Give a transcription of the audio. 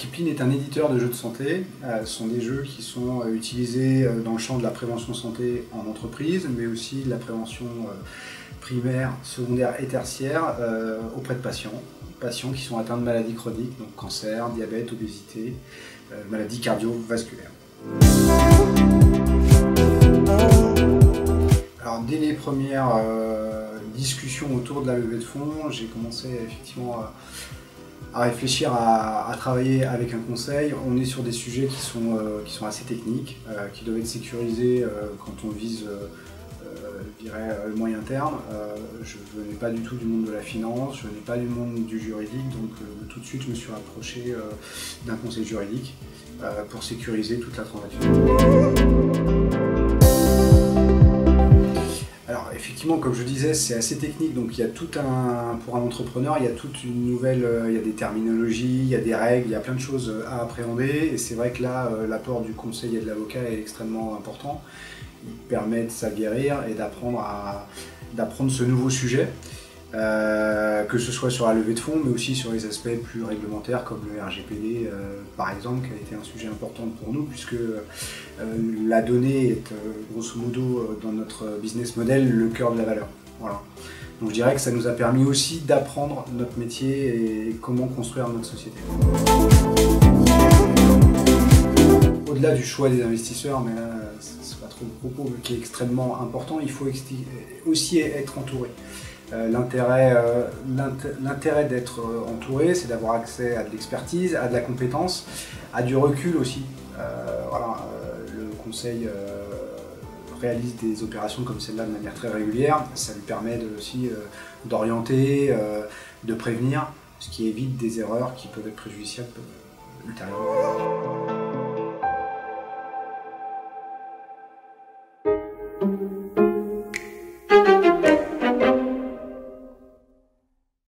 Kipling est un éditeur de jeux de santé. Ce sont des jeux qui sont utilisés dans le champ de la prévention santé en entreprise, mais aussi de la prévention primaire, secondaire et tertiaire auprès de patients qui sont atteints de maladies chroniques, donc cancer, diabète, obésité, maladies cardiovasculaires. Alors, dès les premières discussions autour de la levée de fonds, j'ai commencé effectivement à réfléchir à travailler avec un conseil. On est sur des sujets qui sont assez techniques, qui doivent être sécurisés quand on vise je dirais, le moyen terme. Je ne venais pas du tout du monde de la finance, je ne venais pas du monde du juridique, donc tout de suite je me suis rapproché d'un conseil juridique pour sécuriser toute la transaction. Alors effectivement, comme je disais, c'est assez technique, donc il y a pour un entrepreneur, il y a toute une nouvelle, il y a des terminologies, il y a des règles, il y a plein de choses à appréhender, et c'est vrai que là, l'apport du conseil et de l'avocat est extrêmement important. Il permet de s'aguerrir et d'apprendre ce nouveau sujet, que ce soit sur la levée de fonds, mais aussi sur les aspects plus réglementaires comme le RGPD par exemple, qui a été un sujet important pour nous, puisque la donnée est grosso modo dans notre business model le cœur de la valeur. Voilà. Donc je dirais que ça nous a permis aussi d'apprendre notre métier et comment construire notre société. Au-delà du choix des investisseurs, mais là, c'est pas trop le propos, qui est extrêmement important, il faut aussi être entouré. L'intérêt d'être entouré, c'est d'avoir accès à de l'expertise, à de la compétence, à du recul aussi. Voilà, le conseil réalise des opérations comme celle-là de manière très régulière. Ça lui permet aussi d'orienter, de prévenir, ce qui évite des erreurs qui peuvent être préjudiciables ultérieurement.